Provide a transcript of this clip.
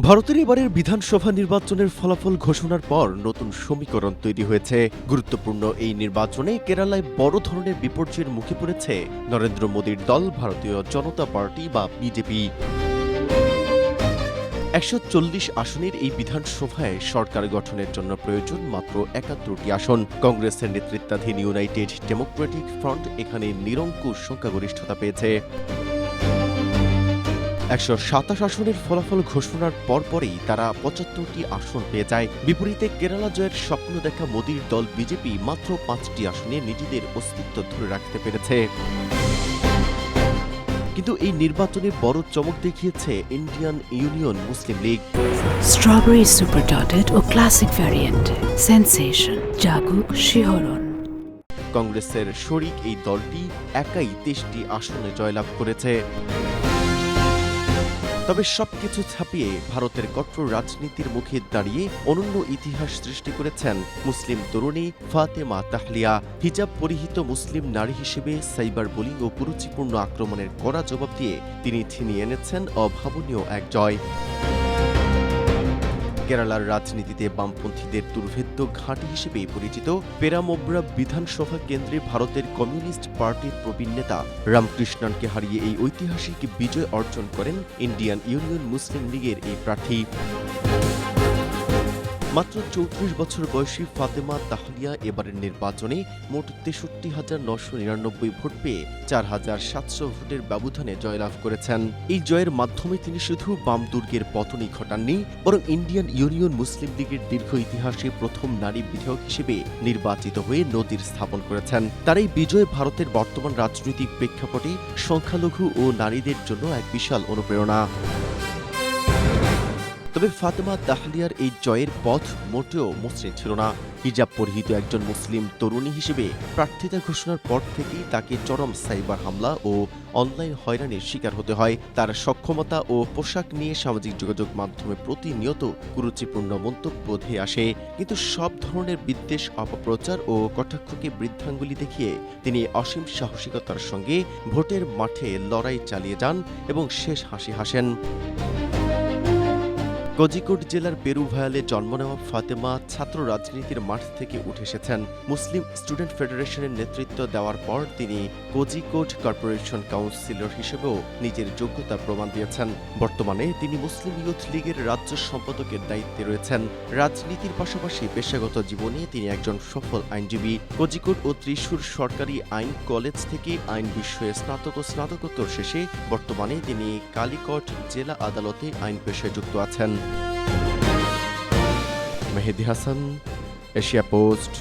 ভারতের এবারের বিধানসভা নির্বাচনের ফলাফল ঘোষণার পর নতুন সমীকরণ তৈরি হয়েছে। গুরুত্বপূর্ণ এই নির্বাচনে কেরালায় বড় ধরনের বিপর্যয়ের মুখে পড়েছে নরেন্দ্র মোদীর দল ভারতীয় জনতা পার্টি বা বিজেপি। ১৪০ আসনের এই বিধানসভায় সরকার গঠনের জন্য প্রয়োজন মাত্র ৭১টি আসন। কংগ্রেসের নেতৃত্বাধীন ইউনাইটেড ডেমোক্রেটিক ফ্রন্ট এখানে নিরঙ্কুশ সংখ্যাগরিষ্ঠতা পেয়েছে। ১২৭ আসনের ফলাফল ঘোষণার পরপরই তারা ৭৫টি আসন পেয়ে যায়। বিপরীতে কেরালা জয়ের স্বপ্ন দেখা মোদীর দল বিজেপি মাত্র ৫টি আসনে নিজেদের অস্তিত্ব ধরে রাখতে পেরেছে। কিন্তু এই নির্বাচনে বড় চমক দেখিয়েছে ইন্ডিয়ান ইউনিয়ন মুসলিম লীগ। স্ট্রবেরি সুপার ডটেড ও ক্লাসিক ভ্যারিয়েন্টে সেন্সেশন জাগুক শিহরণ। কংগ্রেসের শরিক এই দলটি একাই ২৩টি আসনে জয়লাভ করেছে। তবে সবকিছু ছাপিয়ে ভারতের কঠোর রাজনীতির মুখে দাঁড়িয়ে অনন্য ইতিহাস সৃষ্টি করেছেন মুসলিম তরুণী ফাতেমা তাহলিয়া। হিজাব পরিহিত মুসলিম নারী হিসেবে সাইবার বুলিং ও কুরুচিপূর্ণ আক্রমণের কড়া জবাব দিয়ে তিনি ছিনিয়ে এনেছেন অভাবনীয় এক জয়। কেরালার রাজনীতিতে বামপন্থীদের দুর্ভেদ্য ঘাঁটি হিসেবে পরিচিত পেরামোব্রা বিধানসভা কেন্দ্রে ভারতের কমিউনিস্ট পার্টির প্রবীণ নেতা রামকৃষ্ণনকে হারিয়ে এই ঐতিহাসিক বিজয় অর্জন করেন ইন্ডিয়ান ইউনিয়ন মুসলিম লীগের এই প্রার্থী। মাত্র ৩৪ বছর বয়সী ফাতেমা তাহলিয়া এবারের নির্বাচনে মোট ৬৩,৯৯৯ ভোট পেয়ে ৪,৭০০ ভোটের ব্যবধানে জয়লাভ করেছেন। এই জয়ের মাধ্যমে তিনি শুধু বাম দুর্গের পতনই ঘটাননি, বরং ইন্ডিয়ান ইউনিয়ন মুসলিম লীগের দীর্ঘ ইতিহাসে প্রথম নারী বিধায়ক হিসেবে নির্বাচিত হয়ে নজির স্থাপন করেছেন। তার এই বিজয় ভারতের বর্তমান রাজনৈতিক প্রেক্ষাপটে সংখ্যালঘু ও নারীদের জন্য এক বিশাল অনুপ্রেরণা। তবে ফাতেমা তাহলিয়ার এই জয়ের পথ মোটেও মসৃণ ছিল না। হিজাব পরিহিত একজন মুসলিম তরুণী হিসেবে প্রার্থিতা ঘোষণার পর থেকেই তাকে চরম সাইবার হামলা ও অনলাইন হয়রানির শিকার হতে হয়। তার সক্ষমতা ও পোশাক নিয়ে সামাজিক যোগাযোগ মাধ্যমে প্রতিনিয়ত কুরুচিপূর্ণ মন্তব্য ধেয়ে আসে। কিন্তু সব ধরনের বিদ্বেষ, অপপ্রচার ও কটাক্ষকে বৃদ্ধাঙ্গুলি দেখিয়ে তিনি অসীম সাহসিকতার সঙ্গে ভোটের মাঠে লড়াই চালিয়ে যান এবং শেষ হাসি হাসেন। কোজিকোড জেলার পেরুভায়ালে জন্ম নেওয়া ফাতেমা ছাত্র রাজনীতির মাঠ থেকে উঠে এসেছেন। মুসলিম স্টুডেন্ট ফেডারেশনের নেতৃত্ব দেওয়ার পর তিনি কোজিকোড কর্পোরেশন কাউন্সিলর হিসেবেও নিজের যোগ্যতা প্রমাণ দিয়েছেন। বর্তমানে তিনি মুসলিম ইউথ লীগের রাজ্য সম্পাদকের দায়িত্বে রয়েছেন। রাজনীতির পাশাপাশি পেশাগত জীবনে তিনি একজন সফল আইনজীবী। কোজিকোড ও ত্রিশূর সরকারি আইন কলেজ থেকে আইন বিষয়ে স্নাতক ও স্নাতকোত্তর শেষে বর্তমানে তিনি কালিকট জেলা আদালতে আইন পেশায় যুক্ত আছেন। মেহেদী হাসান, এশিয়া পোস্ট।